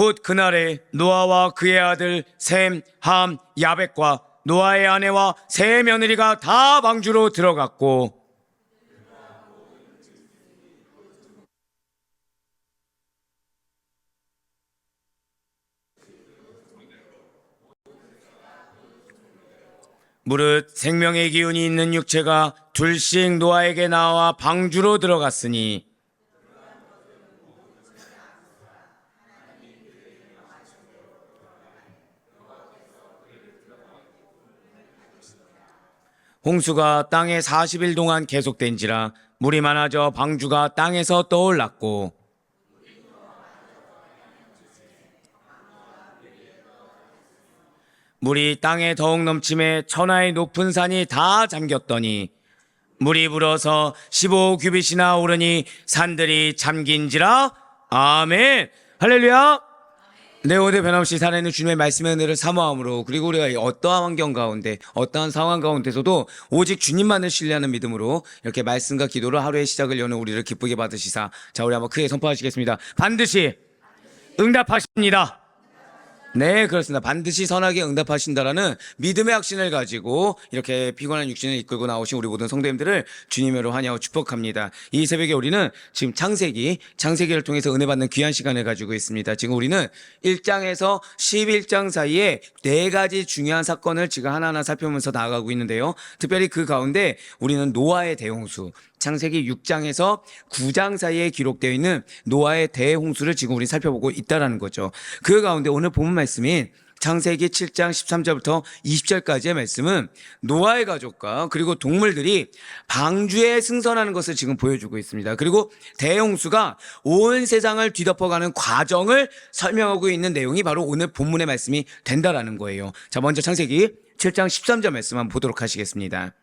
곧 그날에 노아와 그의 아들 셈, 함, 야벳과 노아의 아내와 세 며느리가 다 방주로 들어갔고 무릇 생명의 기운이 있는 육체가 둘씩 노아에게 나와 방주로 들어갔으니 홍수가 땅에 40일 동안 계속된지라 물이 많아져 방주가 땅에서 떠올랐고 물이 땅에 더욱 넘침에 천하의 높은 산이 다 잠겼더니 물이 불어서 15규빗이나 오르니 산들이 잠긴지라. 아멘. 할렐루야. 내 오늘 변함없이 살아있는 주님의 말씀의 은혜를 사모함으로, 그리고 우리가 어떠한 환경 가운데 어떠한 상황 가운데서도 오직 주님만을 신뢰하는 믿음으로 이렇게 말씀과 기도로 하루의 시작을 여는 우리를 기쁘게 받으시사, 자 우리 한번 크게 선포하시겠습니다. 반드시 응답하십니다. 네, 그렇습니다. 반드시 선하게 응답하신다라는 믿음의 확신을 가지고 이렇게 피곤한 육신을 이끌고 나오신 우리 모든 성도님들을 주님으로 환영하고 축복합니다. 이 새벽에 우리는 지금 창세기를 통해서 은혜 받는 귀한 시간을 가지고 있습니다. 지금 우리는 1장에서 11장 사이에 4가지 중요한 사건을 지금 하나하나 살펴보면서 나아가고 있는데요. 특별히 그 가운데 우리는 노아의 대홍수, 창세기 6장에서 9장 사이에 기록되어 있는 노아의 대홍수를 지금 우리 살펴보고 있다는 거죠. 그 가운데 오늘 본문 말씀인 창세기 7장 13절부터 20절까지의 말씀은 노아의 가족과 그리고 동물들이 방주에 승선하는 것을 지금 보여주고 있습니다. 그리고 대홍수가 온 세상을 뒤덮어가는 과정을 설명하고 있는 내용이 바로 오늘 본문의 말씀이 된다라는 거예요. 자, 먼저 창세기 7장 13절 말씀 한번 보도록 하시겠습니다.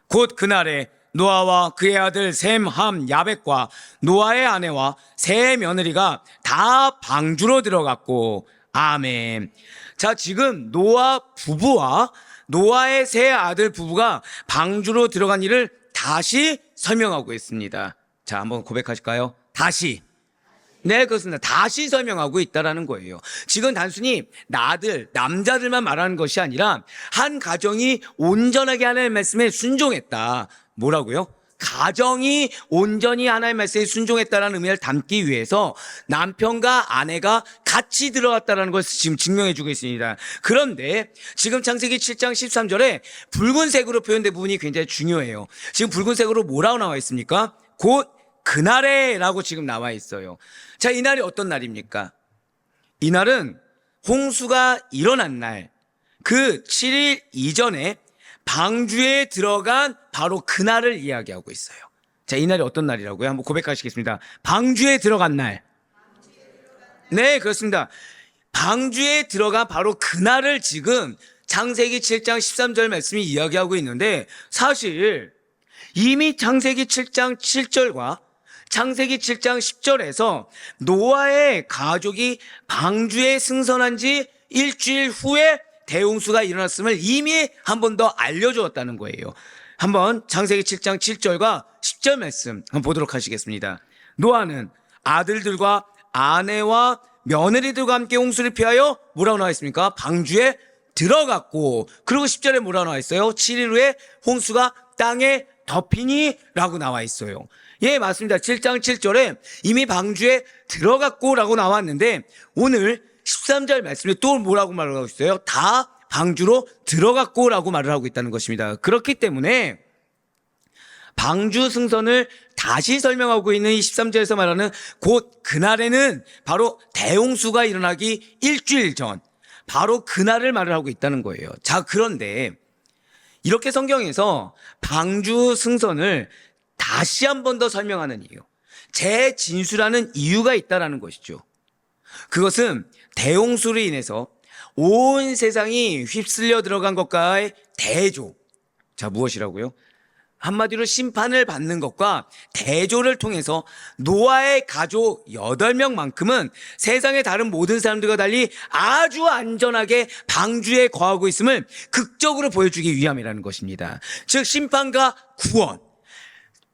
곧 그날에 노아와 그의 아들 셈, 함, 야벳과 노아의 아내와 세 며느리가 다 방주로 들어갔고. 아멘. 자, 지금 노아 부부와 노아의 세 아들 부부가 방주로 들어간 일을 다시 설명하고 있습니다. 자, 한번 고백하실까요? 다시. 네, 그렇습니다. 다시 설명하고 있다라는 거예요. 지금 단순히 남자들만 말하는 것이 아니라 한 가정이 온전하게 하나님의 말씀에 순종했다. 뭐라고요? 가정이 온전히 하나님의 말씀에 순종했다는 의미를 담기 위해서 남편과 아내가 같이 들어갔다는 것을 지금 증명해주고 있습니다. 그런데 지금 창세기 7장 13절에 붉은색으로 표현된 부분이 굉장히 중요해요. 지금 붉은색으로 뭐라고 나와 있습니까? 곧 그날에 라고 지금 나와 있어요. 자, 이날이 어떤 날입니까? 이날은 홍수가 일어난 날, 그 7일 이전에 방주에 들어간 바로 그날을 이야기하고 있어요. 자, 이날이 어떤 날이라고요? 한번 고백하시겠습니다. 방주에 들어간 날. 네, 그렇습니다. 방주에 들어간 바로 그날을 지금 창세기 7장 13절 말씀이 이야기하고 있는데, 사실 이미 창세기 7장 7절과 창세기 7장 10절에서 노아의 가족이 방주에 승선한 지 일주일 후에 대홍수가 일어났음을 이미 한 번 더 알려주었다는 거예요. 한번 창세기 7장 7절과 10절 말씀 한번 보도록 하시겠습니다. 노아는 아들들과 아내와 며느리들과 함께 홍수를 피하여 뭐라고 나와 있습니까? 방주에 들어갔고, 그리고 10절에 뭐라고 나와 있어요? 7일 후에 홍수가 땅에 덮이니 라고 나와 있어요. 예, 맞습니다. 7장 7절에 이미 방주에 들어갔고 라고 나왔는데, 오늘 13절 말씀에 또 뭐라고 말을 하고 있어요? 다 방주로 들어갔고 라고 말을 하고 있다는 것입니다. 그렇기 때문에 방주 승선을 다시 설명하고 있는 이 13절에서 말하는 곧 그날에는 바로 대홍수가 일어나기 일주일 전, 바로 그날을 말을 하고 있다는 거예요. 자, 그런데 이렇게 성경에서 방주 승선을 다시 한 번 더 설명하는 이유, 재진술하는 이유가 있다는 것이죠. 그것은 대홍수로 인해서 온 세상이 휩쓸려 들어간 것과의 대조. 자, 무엇이라고요? 한마디로 심판을 받는 것과 대조를 통해서 노아의 가족 8명만큼은 세상의 다른 모든 사람들과 달리 아주 안전하게 방주에 거하고 있음을 극적으로 보여주기 위함이라는 것입니다. 즉, 심판과 구원,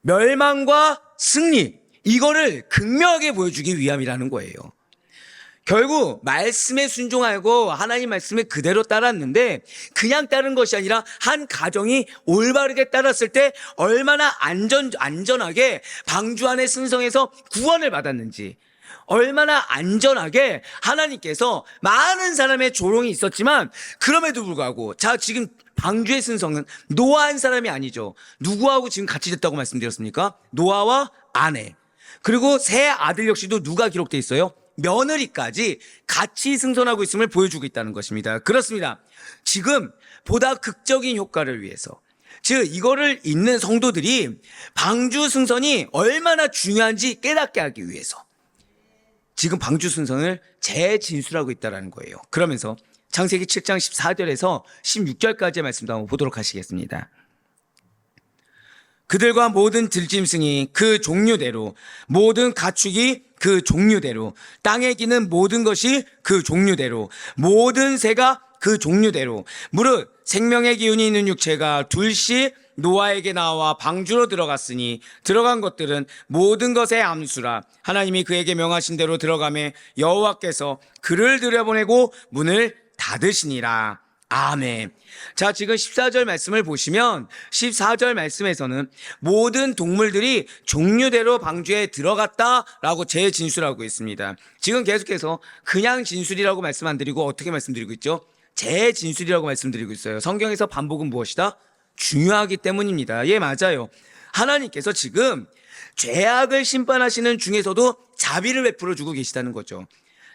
멸망과 승리, 이거를 극명하게 보여주기 위함이라는 거예요. 결국 말씀에 순종하고 하나님 말씀에 그대로 따랐는데 그냥 따른 것이 아니라 한 가정이 올바르게 따랐을 때 얼마나 안전하게 방주 안에 승성해서 구원을 받았는지, 얼마나 안전하게 하나님께서 많은 사람의 조롱이 있었지만 그럼에도 불구하고, 자, 지금 방주의 승성은 노아 한 사람이 아니죠. 누구하고 지금 같이 됐다고 말씀드렸습니까? 노아와 아내, 그리고 세 아들 역시도 누가 기록되어 있어요? 며느리까지 같이 승선하고 있음을 보여주고 있다는 것입니다. 그렇습니다. 지금 보다 극적인 효과를 위해서, 즉 이거를 읽는 성도들이 방주 승선이 얼마나 중요한지 깨닫게 하기 위해서 지금 방주 승선을 재진술하고 있다는 거예요. 그러면서 창세기 7장 14절에서 16절까지의 말씀도 한번 보도록 하시겠습니다. 그들과 모든 들짐승이 그 종류대로, 모든 가축이 그 종류대로, 땅에 기는 모든 것이 그 종류대로, 모든 새가 그 종류대로, 무릇 생명의 기운이 있는 육체가 둘씩 노아에게 나와 방주로 들어갔으니 들어간 것들은 모든 것의 암수라. 하나님이 그에게 명하신 대로 들어가매 여호와께서 그를 들여보내고 문을 닫으시니라. 아멘. 자, 지금 14절 말씀을 보시면 14절 말씀에서는 모든 동물들이 종류대로 방주에 들어갔다라고 재진술하고 있습니다. 지금 계속해서 그냥 진술이라고 말씀 안 드리고 어떻게 말씀드리고 있죠? 재진술이라고 말씀드리고 있어요. 성경에서 반복은 무엇이다? 중요하기 때문입니다. 예, 맞아요. 하나님께서 지금 죄악을 심판하시는 중에서도 자비를 베풀어 주고 계시다는 거죠.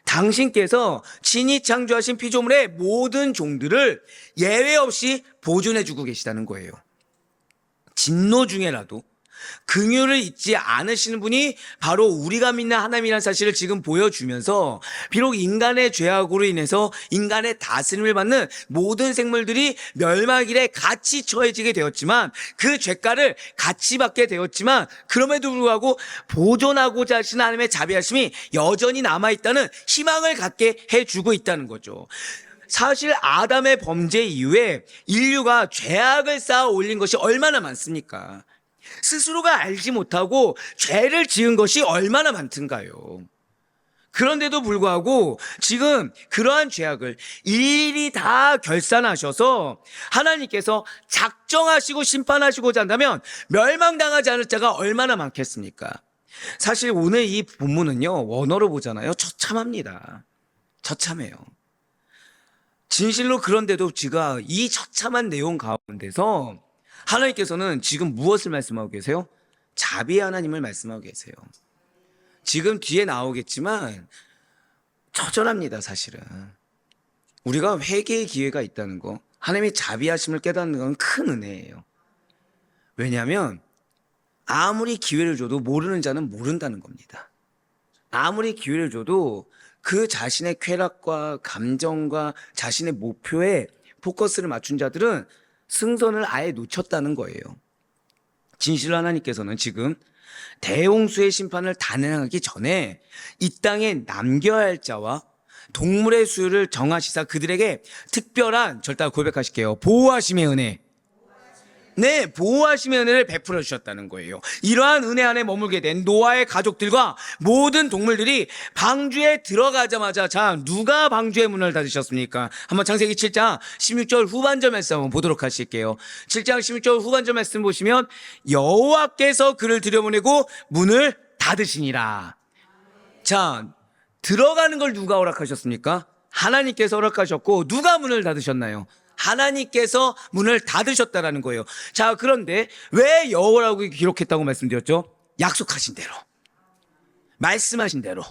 당신께서 친히 창조하신 피조물의 모든 종들을 예외 없이 보존해 주고 계시다는 거예요. 진노 중에라도 긍휼을 잊지 않으시는 분이 바로 우리가 믿는 하나님이라는 사실을 지금 보여주면서, 비록 인간의 죄악으로 인해서 인간의 다스림을 받는 모든 생물들이 멸망일에 같이 처해지게 되었지만, 그 죄가를 같이 받게 되었지만, 그럼에도 불구하고 보존하고자 하시는 하나님의 자비하심이 여전히 남아있다는 희망을 갖게 해주고 있다는 거죠. 사실 아담의 범죄 이후에 인류가 죄악을 쌓아 올린 것이 얼마나 많습니까? 스스로가 알지 못하고 죄를 지은 것이 얼마나 많던가요? 그런데도 불구하고 지금 그러한 죄악을 일일이 다 결산하셔서 하나님께서 작정하시고 심판하시고자 한다면 멸망당하지 않을 자가 얼마나 많겠습니까? 사실 오늘 이 본문은요, 원어로 보잖아요. 처참합니다. 처참해요. 진실로. 그런데도 지가 이 처참한 내용 가운데서 하나님께서는 지금 무엇을 말씀하고 계세요? 자비의 하나님을 말씀하고 계세요. 지금 뒤에 나오겠지만 처절합니다. 사실은 우리가 회개의 기회가 있다는 거, 하나님의 자비하심을 깨닫는 건 큰 은혜예요. 왜냐하면 아무리 기회를 줘도 모르는 자는 모른다는 겁니다. 아무리 기회를 줘도 그 자신의 쾌락과 감정과 자신의 목표에 포커스를 맞춘 자들은 승선을 아예 놓쳤다는 거예요. 진실로 하나님께서는 지금 대홍수의 심판을 단행하기 전에 이 땅에 남겨야 할 자와 동물의 수를 정하시사 그들에게 특별한, 절대 고백하실게요, 보호하심의 은혜, 네, 보호하심의 은혜를 베풀어 주셨다는 거예요. 이러한 은혜 안에 머물게 된 노아의 가족들과 모든 동물들이 방주에 들어가자마자, 자, 누가 방주의 문을 닫으셨습니까? 한번 창세기 7장 16절 후반절 말씀 한번 보도록 하실게요. 7장 16절 후반절 말씀 보시면 여호와께서 그를 들여보내고 문을 닫으시니라. 자, 들어가는 걸 누가 허락하셨습니까? 하나님께서 허락하셨고, 누가 문을 닫으셨나요? 하나님께서 문을 닫으셨다라는 거예요. 자, 그런데 왜 여호와라고 기록했다고 말씀드렸죠? 약속하신 대로, 말씀하신 대로.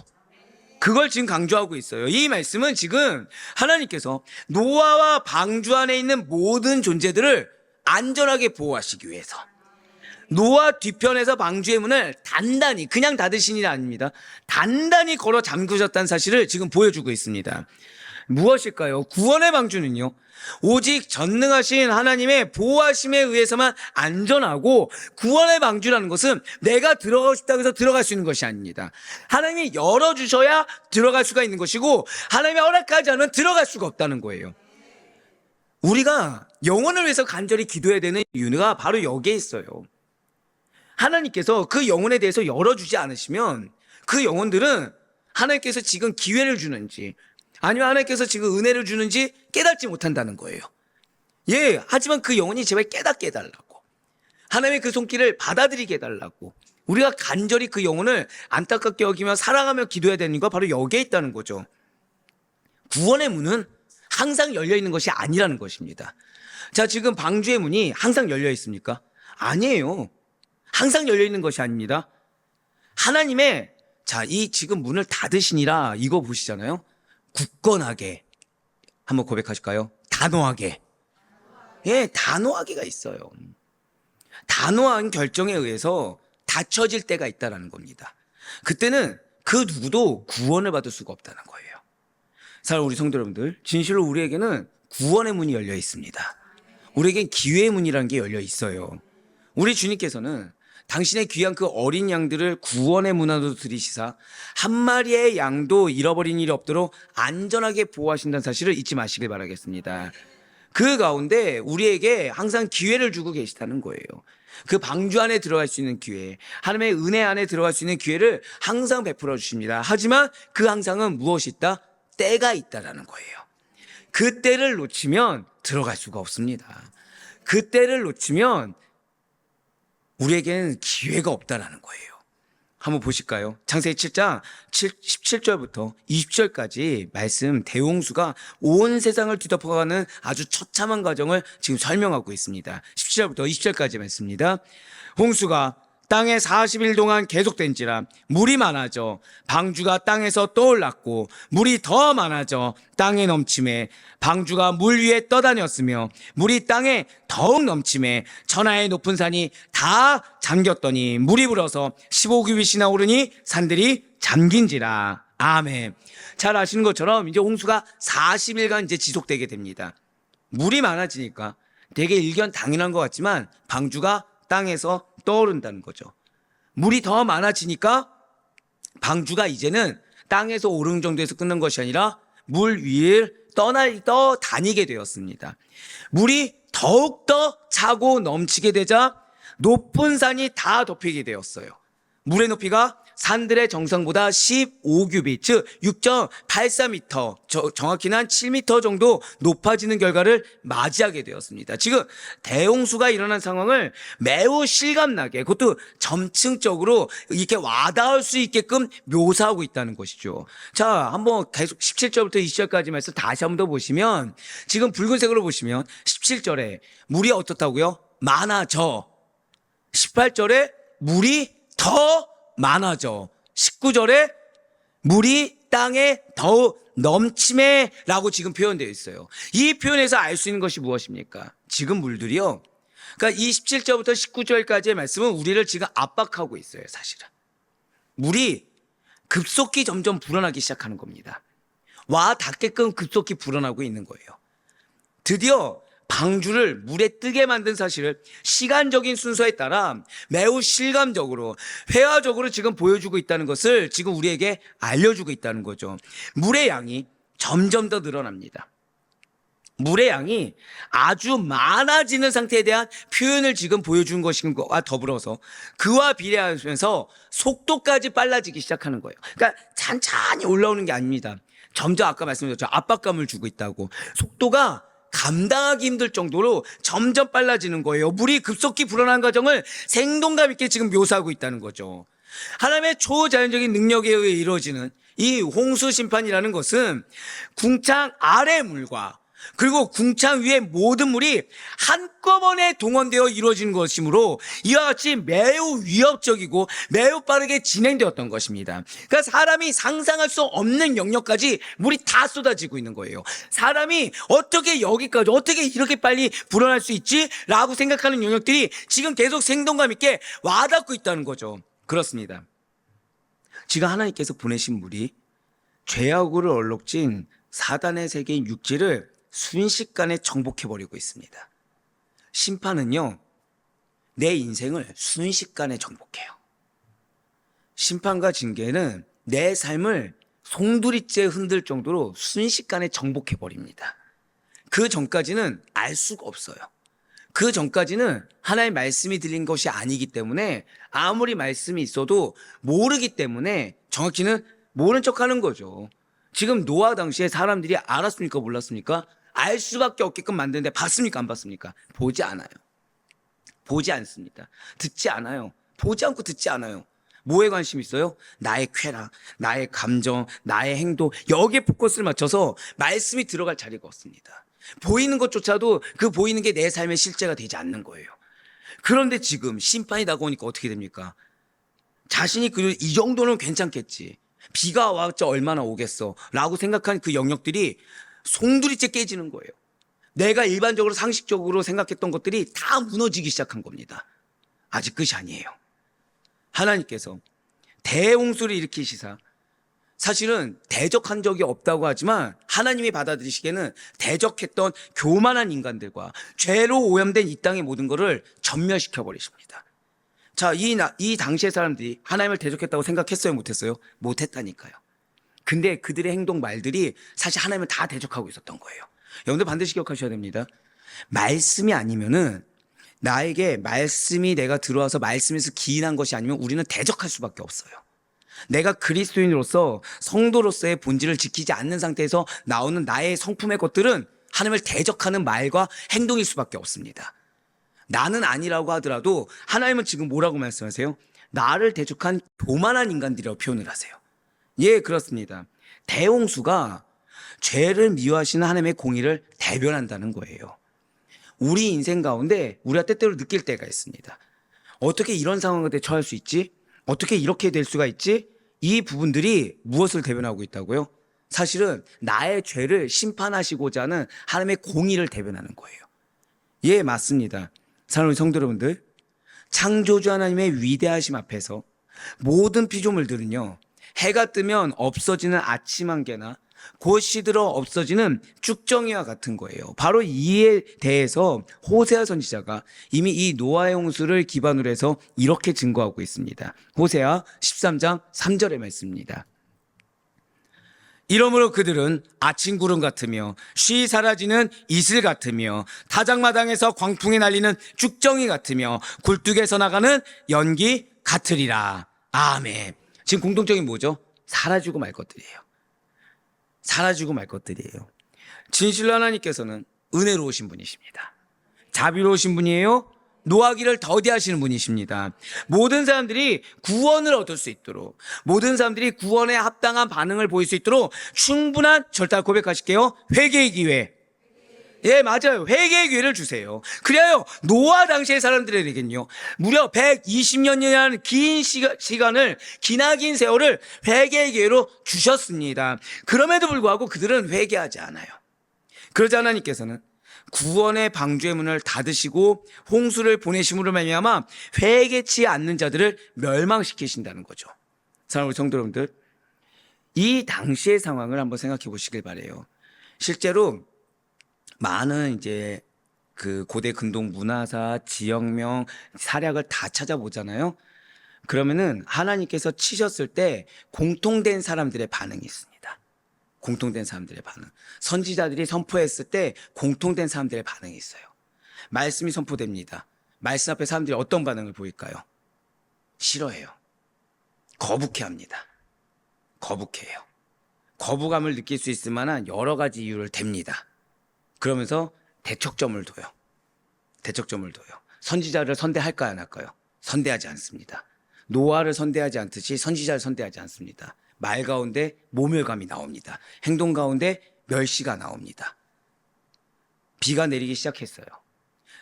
그걸 지금 강조하고 있어요. 이 말씀은 지금 하나님께서 노아와 방주 안에 있는 모든 존재들을 안전하게 보호하시기 위해서 노아 뒤편에서 방주의 문을 단단히, 그냥 닫으시니 아닙니다, 단단히 걸어 잠그셨다는 사실을 지금 보여주고 있습니다. 무엇일까요? 구원의 방주는요, 오직 전능하신 하나님의 보호하심에 의해서만 안전하고, 구원의 방주라는 것은 내가 들어가고 싶다고 해서 들어갈 수 있는 것이 아닙니다. 하나님이 열어주셔야 들어갈 수가 있는 것이고, 하나님이 허락하지 않으면 들어갈 수가 없다는 거예요. 우리가 영혼을 위해서 간절히 기도해야 되는 이유가 바로 여기에 있어요. 하나님께서 그 영혼에 대해서 열어주지 않으시면 그 영혼들은 하나님께서 지금 기회를 주는지 아니면 하나님께서 지금 은혜를 주는지 깨닫지 못한다는 거예요. 예, 하지만 그 영혼이 제발 깨닫게 해달라고, 하나님의 그 손길을 받아들이게 해달라고 우리가 간절히 그 영혼을 안타깝게 여기며 사랑하며 기도해야 되는 이유가 바로 여기에 있다는 거죠. 구원의 문은 항상 열려있는 것이 아니라는 것입니다. 자, 지금 방주의 문이 항상 열려 있습니까? 아니에요. 항상 열려 있는 것이 아닙니다. 하나님의, 자, 이 지금 문을 닫으시니라 이거 보시잖아요. 굳건하게, 한번 고백하실까요? 단호하게. 예, 단호하게가 있어요. 단호한 결정에 의해서 닫혀질 때가 있다는 겁니다. 그때는 그 누구도 구원을 받을 수가 없다는 거예요. 사랑하는 우리 성도 여러분들, 진실로 우리에게는 구원의 문이 열려 있습니다. 우리에겐 기회의 문이라는 게 열려 있어요. 우리 주님께서는 당신의 귀한 그 어린 양들을 구원의 문 안으로 들이시사 한 마리의 양도 잃어버린 일이 없도록 안전하게 보호하신다는 사실을 잊지 마시길 바라겠습니다. 그 가운데 우리에게 항상 기회를 주고 계시다는 거예요. 그 방주 안에 들어갈 수 있는 기회, 하나님의 은혜 안에 들어갈 수 있는 기회를 항상 베풀어 주십니다. 하지만 그 항상은 무엇이 있다? 때가 있다라는 거예요. 그 때를 놓치면 들어갈 수가 없습니다. 그 때를 놓치면 우리에게는 기회가 없다라는 거예요. 한번 보실까요? 창세기 7장 17절부터 20절까지 말씀, 대홍수가 온 세상을 뒤덮어가는 아주 처참한 과정을 지금 설명하고 있습니다. 17절부터 20절까지 말씀입니다. 홍수가 땅에 40일 동안 계속된지라 물이 많아져 방주가 땅에서 떠올랐고 물이 더 많아져 땅에 넘침에 방주가 물 위에 떠다녔으며 물이 땅에 더욱 넘침에 천하의 높은 산이 다 잠겼더니 물이 불어서 15규빗이나 오르니 산들이 잠긴지라. 아멘. 잘 아시는 것처럼 이제 홍수가 40일간 이제 지속되게 됩니다. 물이 많아지니까 되게 일견 당연한 것 같지만 방주가 땅에서 떠오른다는 거죠. 물이 더 많아지니까 방주가 이제는 땅에서 오르는 정도에서 끝난 것이 아니라 물 위를 떠다니게 되었습니다. 물이 더욱더 차고 넘치게 되자 높은 산이 다 덮이게 되었어요. 물의 높이가 산들의 정상보다 15규빗, 즉 6.84m, 정확히는 한 7m 정도 높아지는 결과를 맞이하게 되었습니다. 지금 대홍수가 일어난 상황을 매우 실감나게, 그것도 점층적으로 이렇게 와닿을 수 있게끔 묘사하고 있다는 것이죠. 자, 한번 계속 17절부터 20절까지 말씀 다시 한번 더 보시면, 지금 붉은색으로 보시면 17절에 물이 어떻다고요? 많아져. 18절에 물이 더 많아져. 19절에 물이 땅에 더욱 넘침에 라고 지금 표현되어 있어요. 이 표현에서 알 수 있는 것이 무엇입니까? 지금 물들이요, 그러니까 이 17절부터 19절까지의 말씀은 우리를 지금 압박하고 있어요. 사실은 물이 급속히 점점 불어나기 시작하는 겁니다. 와 닿게끔 급속히 불어나고 있는 거예요. 드디어 방주를 물에 뜨게 만든 사실을 시간적인 순서에 따라 매우 실감적으로, 회화적으로 지금 보여주고 있다는 것을 지금 우리에게 알려주고 있다는 거죠. 물의 양이 점점 더 늘어납니다. 물의 양이 아주 많아지는 상태에 대한 표현을 지금 보여준 것과 더불어서 그와 비례하면서 속도까지 빨라지기 시작하는 거예요. 그러니까 찬찬히 올라오는 게 아닙니다. 점점 아까 말씀드렸죠. 압박감을 주고 있다고. 속도가 감당하기 힘들 정도로 점점 빨라지는 거예요. 물이 급속히 불어난 과정을 생동감 있게 지금 묘사하고 있다는 거죠. 하나님의 초자연적인 능력에 의해 이루어지는 이 홍수 심판이라는 것은 궁창 아래 물과 그리고 궁창 위의 모든 물이 한꺼번에 동원되어 이루어지는 것이므로 이와 같이 매우 위협적이고 매우 빠르게 진행되었던 것입니다. 그러니까 사람이 상상할 수 없는 영역까지 물이 다 쏟아지고 있는 거예요. 사람이 어떻게 여기까지, 어떻게 이렇게 빨리 불어날 수 있지? 라고 생각하는 영역들이 지금 계속 생동감 있게 와닿고 있다는 거죠. 그렇습니다. 지금 하나님께서 보내신 물이 죄악으로 얼룩진 사단의 세계인 육지를 순식간에 정복해버리고 있습니다. 심판은요, 내 인생을 순식간에 정복해요. 심판과 징계는 내 삶을 송두리째 흔들 정도로 순식간에 정복해버립니다. 그 전까지는 알 수가 없어요. 그 전까지는 하나님의 말씀이 들린 것이 아니기 때문에 아무리 말씀이 있어도 모르기 때문에 정확히는 모른 척하는 거죠. 지금 노아 당시에 사람들이 알았습니까? 몰랐습니까? 알 수밖에 없게끔 만드는데 봤습니까? 안 봤습니까? 보지 않아요. 보지 않습니다. 듣지 않아요. 보지 않고 듣지 않아요. 뭐에 관심 있어요? 나의 쾌락, 나의 감정, 나의 행동, 여기에 포커스를 맞춰서 말씀이 들어갈 자리가 없습니다. 보이는 것조차도 그 보이는 게 내 삶의 실제가 되지 않는 거예요. 그런데 지금 심판이 다가오니까 어떻게 됩니까? 자신이 이 정도는 괜찮겠지. 비가 와봤자 얼마나 오겠어. 라고 생각한 그 영역들이 송두리째 깨지는 거예요. 내가 일반적으로 상식적으로 생각했던 것들이 다 무너지기 시작한 겁니다. 아직 끝이 아니에요. 하나님께서 대홍수를 일으키시사 사실은 대적한 적이 없다고 하지만 하나님이 받아들이시기에는 대적했던 교만한 인간들과 죄로 오염된 이 땅의 모든 것을 전멸시켜 버리십니다. 자, 이 당시의 사람들이 하나님을 대적했다고 생각했어요? 못했어요? 못했다니까요. 근데 그들의 행동 말들이 사실 하나님을 다 대적하고 있었던 거예요. 여러분들 반드시 기억하셔야 됩니다. 말씀이 아니면은 나에게 말씀이 내가 들어와서 말씀에서 기인한 것이 아니면 우리는 대적할 수밖에 없어요. 내가 그리스도인으로서 성도로서의 본질을 지키지 않는 상태에서 나오는 나의 성품의 것들은 하나님을 대적하는 말과 행동일 수밖에 없습니다. 나는 아니라고 하더라도 하나님은 지금 뭐라고 말씀하세요? 나를 대적한 교만한 인간들이라고 표현을 하세요. 예, 그렇습니다. 대홍수가 죄를 미워하시는 하나님의 공의를 대변한다는 거예요. 우리 인생 가운데 우리가 때때로 느낄 때가 있습니다. 어떻게 이런 상황에 처할 수 있지? 어떻게 이렇게 될 수가 있지? 이 부분들이 무엇을 대변하고 있다고요? 사실은 나의 죄를 심판하시고자 하는 하나님의 공의를 대변하는 거예요. 예, 맞습니다. 사랑하는 성도 여러분들, 창조주 하나님의 위대하심 앞에서 모든 피조물들은요, 해가 뜨면 없어지는 아침 안개나 곧 시들어 없어지는 쭉정이와 같은 거예요. 바로 이에 대해서 호세아 선지자가 이미 이 노아의 홍수를 기반으로 해서 이렇게 증거하고 있습니다. 호세아 13장 3절의 말씀입니다. 이러므로 그들은 아침 구름 같으며 쉬 사라지는 이슬 같으며 타작마당에서 광풍이 날리는 쭉정이 같으며 굴뚝에서 나가는 연기 같으리라. 아멘. 지금 공통점이 뭐죠? 사라지고 말 것들이에요. 사라지고 말 것들이에요. 진실로 하나님께서는 은혜로우신 분이십니다. 자비로우신 분이에요. 노하기를 더디하시는 분이십니다. 모든 사람들이 구원을 얻을 수 있도록, 모든 사람들이 구원에 합당한 반응을 보일 수 있도록 충분한, 절대 고백하실게요, 회개의 기회. 예, 맞아요. 회개의 기회를 주세요. 그래요. 노아 당시의 사람들에게는요, 무려 120년이라는 긴 시간을, 기나긴 세월을 회개의 기회로 주셨습니다. 그럼에도 불구하고 그들은 회개하지 않아요. 그러자 하나님께서는 구원의 방주의 문을 닫으시고 홍수를 보내심으로 말미암아 회개치 않는 자들을 멸망시키신다는 거죠. 사랑하는 성도 여러분들, 이 당시의 상황을 한번 생각해 보시길 바래요. 실제로 많은 이제 그 고대 근동 문화사, 지역명, 사략을 다 찾아보잖아요. 그러면은 하나님께서 치셨을 때 공통된 사람들의 반응이 있습니다. 공통된 사람들의 반응. 선지자들이 선포했을 때 공통된 사람들의 반응이 있어요. 말씀이 선포됩니다. 말씀 앞에 사람들이 어떤 반응을 보일까요? 싫어해요. 거북해합니다. 거북해요. 거부감을 느낄 수 있을 만한 여러 가지 이유를 댑니다. 그러면서 대척점을 둬요. 대척점을 둬요. 선지자를 선대할까요, 안 할까요? 선대하지 않습니다. 노아를 선대하지 않듯이 선지자를 선대하지 않습니다. 말 가운데 모멸감이 나옵니다. 행동 가운데 멸시가 나옵니다. 비가 내리기 시작했어요.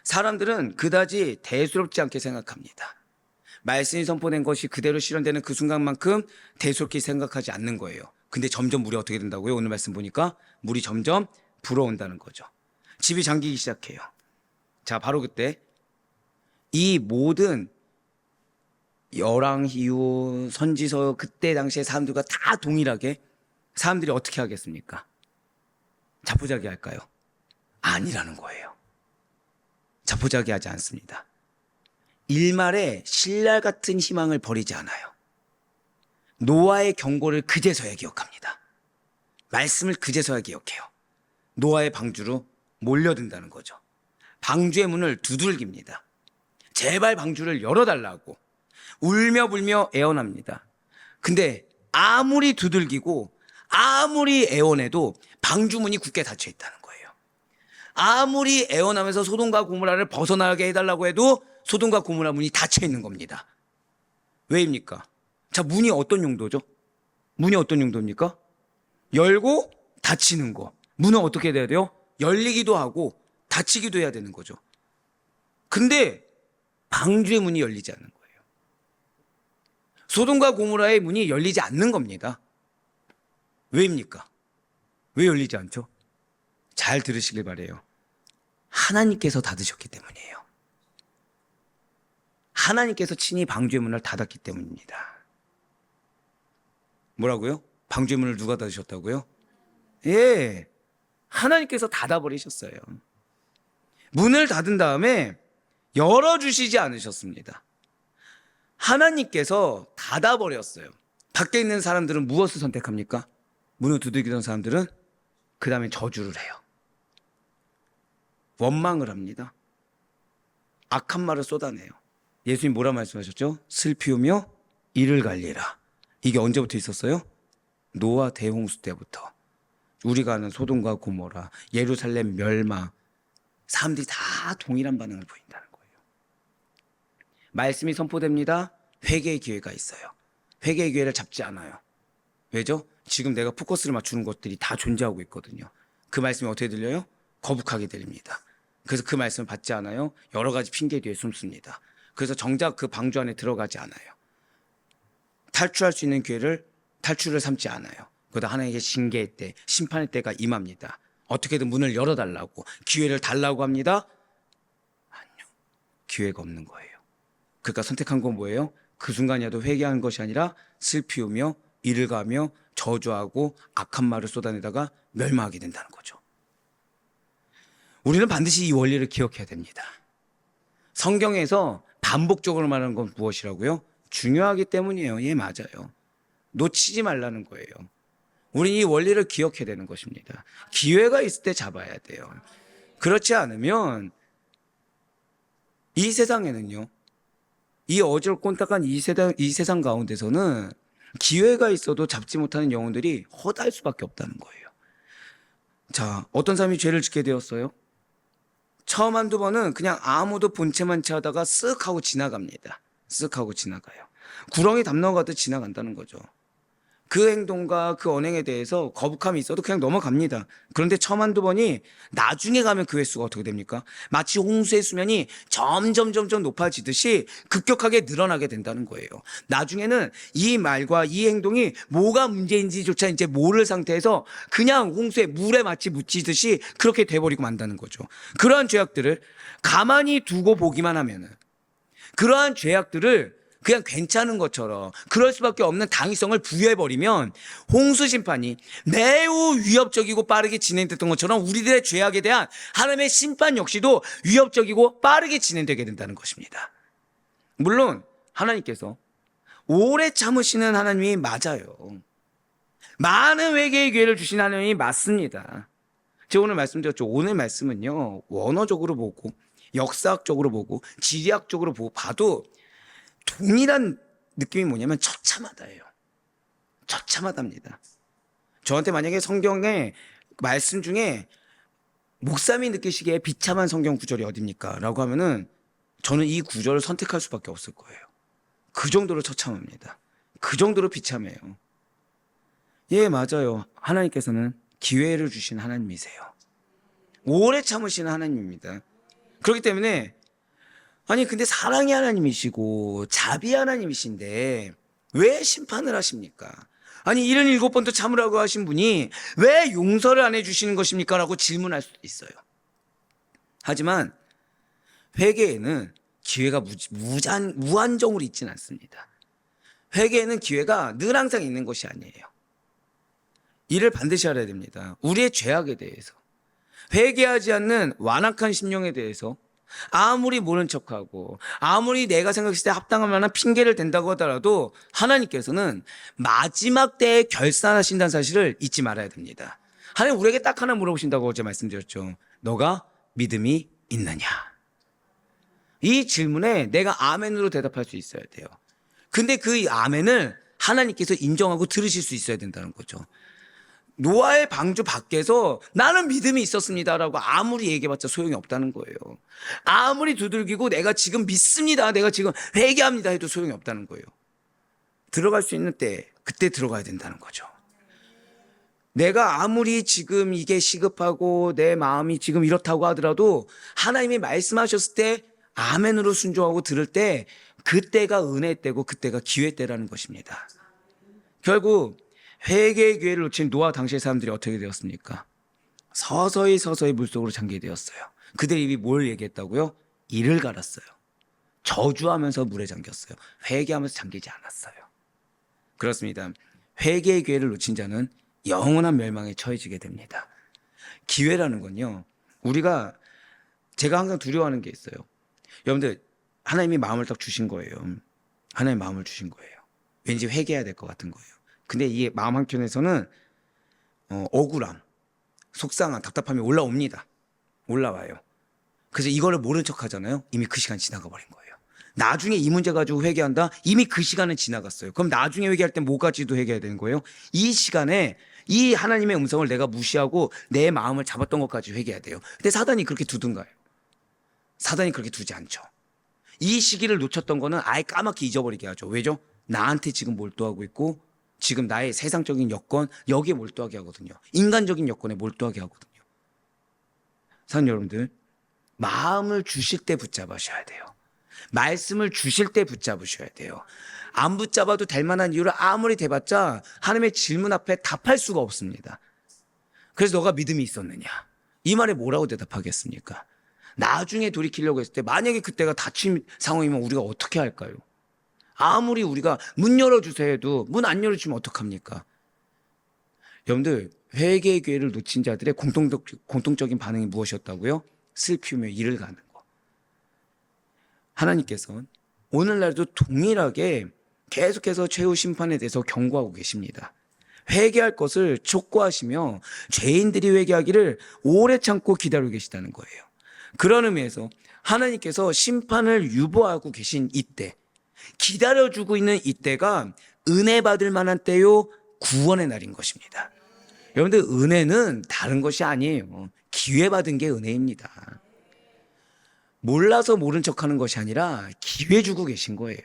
사람들은 그다지 대수롭지 않게 생각합니다. 말씀이 선포된 것이 그대로 실현되는 그 순간만큼 대수롭게 생각하지 않는 거예요. 근데 점점 물이 어떻게 된다고요? 오늘 말씀 보니까 물이 점점 불어온다는 거죠. 집이 잠기기 시작해요. 자, 바로 그때 이 모든 열왕희우, 선지서 그때 당시의 사람들과 다 동일하게 사람들이 어떻게 하겠습니까? 자포자기 할까요? 아니라는 거예요. 자포자기 하지 않습니다. 일말에 신랄 같은 희망을 버리지 않아요. 노아의 경고를 그제서야 기억합니다. 말씀을 그제서야 기억해요. 노아의 방주로 몰려든다는 거죠. 방주의 문을 두들깁니다. 제발 방주를 열어달라고 울며 불며 애원합니다. 근데 아무리 두들기고 아무리 애원해도 방주문이 굳게 닫혀 있다는 거예요. 아무리 애원하면서 소돔과 고모라를 벗어나게 해달라고 해도 소돔과 고모라 문이 닫혀 있는 겁니다. 왜입니까? 자, 문이 어떤 용도죠? 문이 어떤 용도입니까? 열고 닫히는 거. 문은 어떻게 돼야 돼요? 열리기도 하고 닫히기도 해야 되는 거죠. 근데 방주의 문이 열리지 않는 거예요. 소돔과 고모라의 문이 열리지 않는 겁니다. 왜입니까? 왜 열리지 않죠? 잘 들으시길 바래요. 하나님께서 닫으셨기 때문이에요. 하나님께서 친히 방주의 문을 닫았기 때문입니다. 뭐라고요? 방주의 문을 누가 닫으셨다고요? 예, 하나님께서 닫아버리셨어요. 문을 닫은 다음에 열어주시지 않으셨습니다. 하나님께서 닫아버렸어요. 밖에 있는 사람들은 무엇을 선택합니까? 문을 두들기던 사람들은 그 다음에 저주를 해요. 원망을 합니다. 악한 말을 쏟아내요. 예수님 뭐라 말씀하셨죠? 슬피우며 이를 갈리라. 이게 언제부터 있었어요? 노아 대홍수 때부터. 우리가 아는 소돔과 고모라, 예루살렘 멸망, 사람들이 다 동일한 반응을 보인다는 거예요. 말씀이 선포됩니다. 회개의 기회가 있어요. 회개의 기회를 잡지 않아요. 왜죠? 지금 내가 포커스를 맞추는 것들이 다 존재하고 있거든요. 그 말씀이 어떻게 들려요? 거북하게 들립니다. 그래서 그 말씀을 받지 않아요. 여러 가지 핑계 뒤에 숨습니다. 그래서 정작 그 방주 안에 들어가지 않아요. 탈출할 수 있는 기회를 탈출을 삼지 않아요. 그러다 하나님께 징계의 때, 심판의 때가 임합니다. 어떻게든 문을 열어달라고, 기회를 달라고 합니다. 아니요, 기회가 없는 거예요. 그러니까 선택한 건 뭐예요? 그 순간이라도 회개한 것이 아니라 슬피우며 이를 가며 저주하고 악한 말을 쏟아내다가 멸망하게 된다는 거죠. 우리는 반드시 이 원리를 기억해야 됩니다. 성경에서 반복적으로 말하는 건 무엇이라고요? 중요하기 때문이에요. 예, 맞아요. 놓치지 말라는 거예요. 우리는 이 원리를 기억해야 되는 것입니다. 기회가 있을 때 잡아야 돼요. 그렇지 않으면 이 세상에는요, 이 어질꼰딱한 이 세상 가운데서는 기회가 있어도 잡지 못하는 영혼들이 허다할 수밖에 없다는 거예요. 자, 어떤 사람이 죄를 짓게 되었어요? 처음 한두 번은 그냥 아무도 본체만 채하다가 쓱 하고 지나갑니다. 쓱 하고 지나가요. 구렁이 담 넘어가듯 지나간다는 거죠. 그 행동과 그 언행에 대해서 거북함이 있어도 그냥 넘어갑니다. 그런데 처음 한두 번이 나중에 가면 그 횟수가 어떻게 됩니까? 마치 홍수의 수면이 점점 높아지듯이 급격하게 늘어나게 된다는 거예요. 나중에는 이 말과 이 행동이 뭐가 문제인지조차 이제 모를 상태에서 그냥 홍수에 물에 마치 묻히듯이 그렇게 돼버리고 만다는 거죠. 그러한 죄악들을 가만히 두고 보기만 하면은, 그러한 죄악들을 그냥 괜찮은 것처럼 그럴 수밖에 없는 당위성을 부여해버리면 홍수 심판이 매우 위협적이고 빠르게 진행됐던 것처럼 우리들의 죄악에 대한 하나님의 심판 역시도 위협적이고 빠르게 진행되게 된다는 것입니다. 물론 하나님께서 오래 참으시는 하나님이 맞아요. 많은 회개의 기회를 주신 하나님이 맞습니다. 제가 오늘 말씀드렸죠. 오늘 말씀은요, 원어적으로 보고 역사학적으로 보고 지리학적으로 보고 봐도 동일한 느낌이 뭐냐면 처참하다예요. 처참하답니다. 저한테 만약에 성경의 말씀 중에 목사님이 느끼시기에 비참한 성경 구절이 어딥니까? 라고 하면은 저는 이 구절을 선택할 수밖에 없을 거예요. 그 정도로 처참합니다. 그 정도로 비참해요. 예, 맞아요. 하나님께서는 기회를 주신 하나님이세요. 오래 참으시는 하나님입니다. 그렇기 때문에 아니 근데 사랑의 하나님이시고 자비 하나님이신데 왜 심판을 하십니까? 아니 77번도 참으라고 하신 분이 왜 용서를 안 해주시는 것입니까? 라고 질문할 수도 있어요. 하지만 회개에는 기회가 무한정으로 있지는 않습니다. 회개에는 기회가 늘 항상 있는 것이 아니에요. 이를 반드시 알아야 됩니다. 우리의 죄악에 대해서, 회개하지 않는 완악한 심령에 대해서 아무리 모른 척하고 아무리 내가 생각했을 때 합당할 만한 핑계를 댄다고 하더라도 하나님께서는 마지막 때에 결산하신다는 사실을 잊지 말아야 됩니다. 하나님 우리에게 딱 하나 물어보신다고 어제 말씀드렸죠. 너가 믿음이 있느냐? 이 질문에 내가 아멘으로 대답할 수 있어야 돼요. 근데 그 아멘을 하나님께서 인정하고 들으실 수 있어야 된다는 거죠. 노아의 방주 밖에서 나는 믿음이 있었습니다라고 아무리 얘기해봤자 소용이 없다는 거예요. 아무리 두들기고 내가 지금 믿습니다, 내가 지금 회개합니다 해도 소용이 없다는 거예요. 들어갈 수 있는 때 그때 들어가야 된다는 거죠. 내가 아무리 지금 이게 시급하고 내 마음이 지금 이렇다고 하더라도 하나님이 말씀하셨을 때 아멘으로 순종하고 들을 때 그때가 은혜 때고 그때가 기회 때라는 것입니다. 결국 회개의 기회를 놓친 노아 당시의 사람들이 어떻게 되었습니까? 서서히 물속으로 잠기게 되었어요. 그들 입이 뭘 얘기했다고요? 이를 갈았어요. 저주하면서 물에 잠겼어요. 회개하면서 잠기지 않았어요. 그렇습니다. 회개의 기회를 놓친 자는 영원한 멸망에 처해지게 됩니다. 기회라는 건요, 제가 항상 두려워하는 게 있어요. 여러분들, 하나님이 마음을 딱 주신 거예요. 하나님 마음을 주신 거예요. 왠지 회개해야 될 것 같은 거예요. 근데 이 마음 한켠에서는 억울함, 속상함, 답답함이 올라와요. 그래서 이거를 모른 척 하잖아요. 이미 그 시간 지나가 버린 거예요. 나중에 이 문제 가지고 회개한다? 이미 그 시간은 지나갔어요. 그럼 나중에 회개할 땐 뭐까지도 회개해야 되는 거예요? 이 시간에 이 하나님의 음성을 내가 무시하고 내 마음을 잡았던 것까지 회개해야 돼요. 근데 사단이 그렇게 두든가요? 사단이 그렇게 두지 않죠. 이 시기를 놓쳤던 거는 아예 까맣게 잊어버리게 하죠. 왜죠? 나한테 지금 몰두하고 있고 지금 나의 세상적인 여건, 여기에 몰두하게 하거든요. 인간적인 여건에 몰두하게 하거든요. 사랑하는 여러분들, 마음을 주실 때 붙잡으셔야 돼요. 말씀을 주실 때 붙잡으셔야 돼요. 안 붙잡아도 될 만한 이유를 아무리 대봤자 하나님의 질문 앞에 답할 수가 없습니다. 그래서 너가 믿음이 있었느냐? 이 말에 뭐라고 대답하겠습니까? 나중에 돌이키려고 했을 때 만약에 그때가 닫힌 상황이면 우리가 어떻게 할까요? 아무리 우리가 문 열어주세요 해도 문 안 열어주면 어떡합니까? 여러분들, 회개의 기회를 놓친 자들의 공통적인 반응이 무엇이었다고요? 슬피우며 이를 가는 거. 하나님께서는 오늘날도 동일하게 계속해서 최후 심판에 대해서 경고하고 계십니다. 회개할 것을 촉구하시며 죄인들이 회개하기를 오래 참고 기다리고 계시다는 거예요. 그런 의미에서 하나님께서 심판을 유보하고 계신 이때, 기다려주고 있는 이때가 은혜 받을 만한 때요, 구원의 날인 것입니다. 여러분들, 은혜는 다른 것이 아니에요. 기회 받은 게 은혜입니다. 몰라서 모른 척하는 것이 아니라 기회 주고 계신 거예요.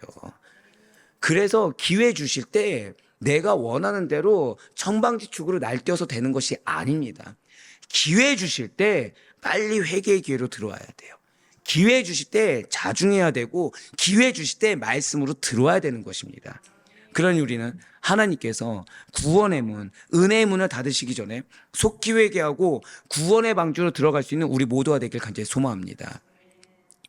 그래서 기회 주실 때 내가 원하는 대로 천방지축으로 날뛰어서 되는 것이 아닙니다. 기회 주실 때 빨리 회개의 기회로 들어와야 돼요. 기회 주실 때 자중해야 되고 기회 주실 때 말씀으로 들어와야 되는 것입니다. 그러니 우리는 하나님께서 구원의 문, 은혜의 문을 닫으시기 전에 속히 회개하고 구원의 방주로 들어갈 수 있는 우리 모두가 되길 간절히 소망합니다.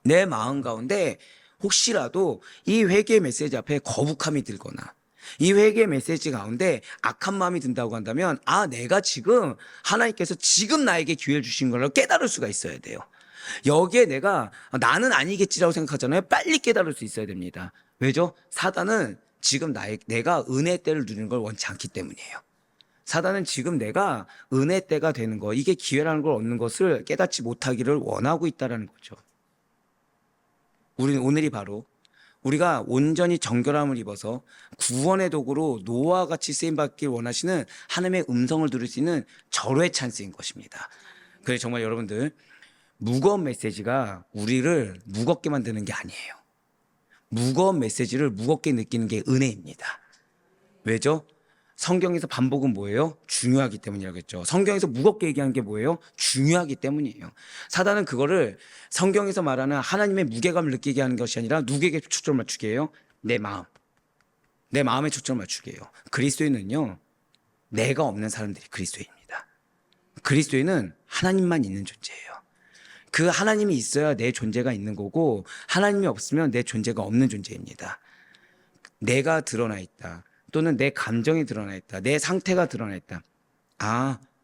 내 마음 가운데 혹시라도 이 회개의 메시지 앞에 거북함이 들거나 이 회개의 메시지 가운데 악한 마음이 든다고 한다면 내가 지금 하나님께서 지금 나에게 기회를 주신 걸 깨달을 수가 있어야 돼요. 여기에 나는 아니겠지라고 생각하잖아요. 빨리 깨달을 수 있어야 됩니다. 왜죠? 사단은 지금 내가 은혜 때를 누리는 걸 원치 않기 때문이에요. 사단은 지금 내가 은혜 때가 되는 거, 이게 기회라는 걸 얻는 것을 깨닫지 못하기를 원하고 있다는 거죠. 우리는 오늘이 바로 우리가 온전히 정결함을 입어서 구원의 도구로 노아와 같이 쓰임받길 원하시는 하나님의 음성을 들을 수 있는 절호의 찬스인 것입니다. 그래서 정말 여러분들, 무거운 메시지가 우리를 무겁게 만드는 게 아니에요. 무거운 메시지를 무겁게 느끼는 게 은혜입니다. 왜죠? 성경에서 반복은 뭐예요? 중요하기 때문이라고 했죠. 성경에서 무겁게 얘기하는 게 뭐예요? 중요하기 때문이에요. 사단은 그거를 성경에서 말하는 하나님의 무게감을 느끼게 하는 것이 아니라 누구에게 초점을 맞추게 해요? 내 마음에 초점을 맞추게 해요. 그리스도인은요, 내가 없는 사람들이 그리스도인입니다. 그리스도인은 하나님만 있는 존재예요. 그 하나님이 있어야 내 존재가 있는 거고, 하나님이 없으면 내 존재가 없는 존재입니다. 내가 드러나 있다, 또는 내 감정이 드러나 있다, 내 상태가 드러나 있다.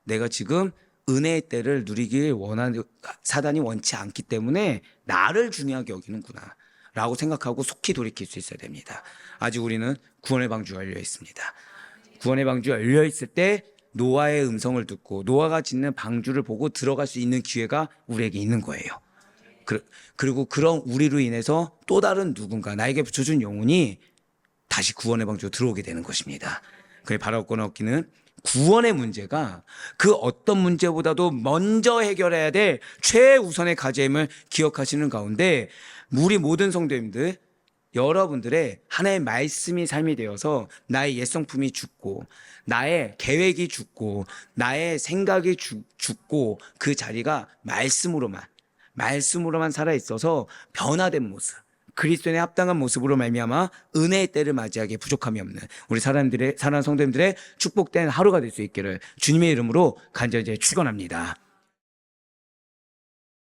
내가 지금 은혜의 때를 누리길 원하는, 사단이 원치 않기 때문에 나를 중요하게 여기는구나 라고 생각하고 속히 돌이킬 수 있어야 됩니다. 아직 우리는 구원의 방주가 열려 있습니다. 구원의 방주가 열려 있을 때 노아의 음성을 듣고 노아가 짓는 방주를 보고 들어갈 수 있는 기회가 우리에게 있는 거예요. 그리고 그런 우리로 인해서 또 다른 누군가, 나에게 붙여준 영혼이 다시 구원의 방주로 들어오게 되는 것입니다. 그래 바로 끊어기는 구원의 문제가 그 어떤 문제보다도 먼저 해결해야 될 최우선의 과제임을 기억하시는 가운데 우리 모든 성도님들 여러분들의 하나의 말씀이 삶이 되어서 나의 옛성품이 죽고 나의 계획이 죽고 나의 생각이 죽고 그 자리가 말씀으로만 살아 있어서 변화된 모습 그리스도인의 합당한 모습으로 말미암아 은혜의 때를 맞이하기에 부족함이 없는 우리 사랑하는 성도님들의 축복된 하루가 될 수 있기를 주님의 이름으로 간절히 축원합니다.